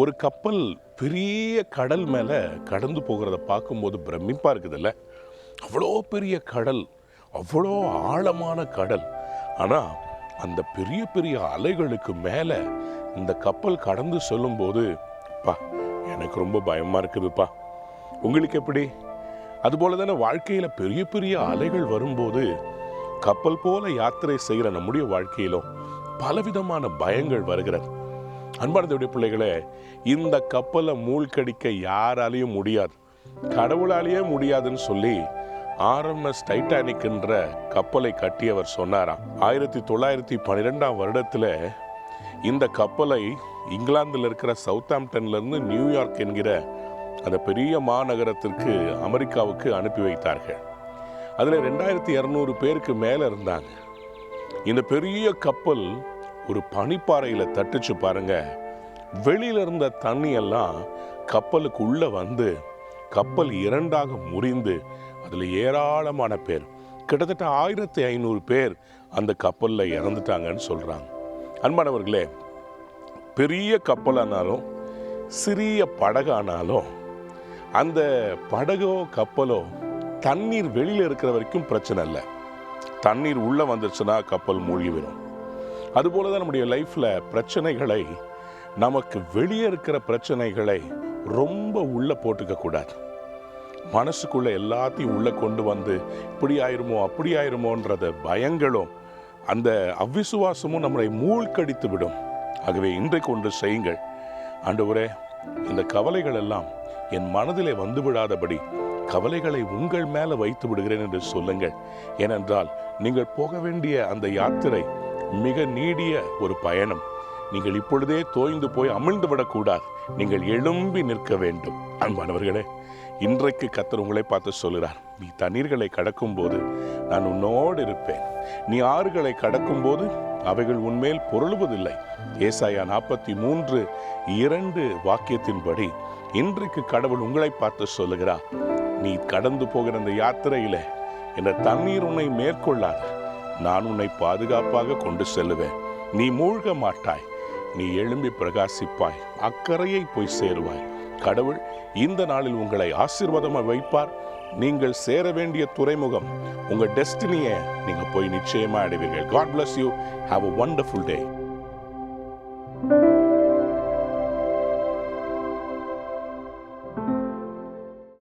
ஒரு கப்பல் பெரிய கடல் மேலே கடந்து போகிறத பார்க்கும்போது பிரமிப்பாக இருக்குதுல்ல. அவ்வளோ பெரிய கடல், அவ்வளோ ஆழமான கடல். ஆனால் அந்த பெரிய பெரிய அலைகளுக்கு மேலே இந்த கப்பல் கடந்து செல்லும்போது பா எனக்கு ரொம்ப பயமாக இருக்குதுப்பா. உங்களுக்கு எப்படி? அதுபோல தானே வாழ்க்கையில் பெரிய பெரிய அலைகள் வரும்போது கப்பல் போல யாத்திரை செய்கிற நம்முடைய வாழ்க்கையிலும் பலவிதமான பயங்கள் வருகிறது. அன்பார்ந்தவுடைய பிள்ளைகளே, இந்த கப்பலை மூழ்கடிக்க யாராலையும் முடியாது, கடவுளாலேயே முடியாதுன்னு சொல்லி RMS டைட்டானிக் என்ற கப்பலை கட்டியவர் சொன்னாராம். 1912 இந்த கப்பலை இங்கிலாந்தில் இருக்கிற சவுத்தாம்ப்டன்லேருந்து நியூயார்க் என்கிற அந்த பெரிய மாநகரத்திற்கு அமெரிக்காவுக்கு அனுப்பி வைத்தார்கள். அதில் 2200 பேருக்கு மேலே இருந்தாங்க. இந்த பெரிய கப்பல் ஒரு பனிப்பாறையில் தட்டுச்சு பாருங்க. வெளியில இருந்த தண்ணி எல்லாம் கப்பலுக்கு உள்ள வந்து கப்பல் இரண்டாக முறிந்து அதில் ஏராளமான பேர், கிட்டத்தட்ட 1500 பேர் அந்த கப்பலில் இறந்துட்டாங்கன்னு சொல்கிறாங்க. அன்பானவர்களே, பெரிய கப்பலானாலும் சிறிய படகானாலும் அந்த படகோ கப்பலோ தண்ணீர் வெளியில் இருக்கிற வரைக்கும் பிரச்சனை இல்லை. தண்ணீர் உள்ளே வந்துருச்சுன்னா கப்பல் மூழ்கிவிடும். அதுபோல தான் நம்முடைய லைஃப்பில் பிரச்சனைகளை, நமக்கு வெளியே இருக்கிற பிரச்சனைகளை ரொம்ப உள்ளே போட்டுக்க கூடாது. மனசுக்குள்ளே எல்லாத்தையும் உள்ளே கொண்டு வந்து இப்படி ஆயிருமோ அப்படி ஆயிருமோன்றத பயங்களும் அந்த அவ்விசுவாசமும் நம்மளை மூழ்கடித்து விடும். ஆகவே இன்றைக்கு ஒன்று செய்யுங்கள். ஆண்டவரே, இந்த கவலைகள் எல்லாம் என் மனதிலே வந்து விடாதபடி கவலைகளை உங்கள் மேலே வைத்து விடுகிறேன் என்று சொல்லுங்கள். ஏனென்றால் நீங்கள் போக வேண்டிய அந்த யாத்திரை மிக நீடிய ஒரு பயணம். நீங்கள் இப்பொழுதே தோய்ந்து போய் அமிழ்ந்து விடக்கூடாது. நீங்கள் எழும்பி நிற்க வேண்டும். அன்பானவர்களே, இன்றைக்கு கர்த்தர் உங்களை பார்த்து சொல்கிறார், நீ தண்ணீர்களை கடக்கும் போது நான் உன்னோடு இருப்பேன். நீ ஆறுகளை கடக்கும் போது அவைகள் உன்மேல் பொருளுவதில்லை. ஏசாயா 43:2 வாக்கியத்தின்படி இன்றைக்கு கடவுள் உங்களை பார்த்து சொல்லுகிறார், நீ கடந்து போகிற அந்த யாத்திரையில இந்த தண்ணீர் உன்னை மேற்கொள்ளாது. நான் உன்னை பாதுகாப்பாக கொண்டு செல்லுவேன். நீ மூழ்க மாட்டாய். நீ எழும்பி பிரகாசிப்பாய். அக்கறையை போய் சேருவாய். கடவுள் இந்த நாளில் உங்களை ஆசீர்வாதமாக வைப்பார். நீங்கள் சேர வேண்டிய துறைமுகம், உங்கள் டெஸ்டினியை நீங்கள் போய் நிச்சயமாக அடைவீர்கள். God bless you. Have a wonderful day.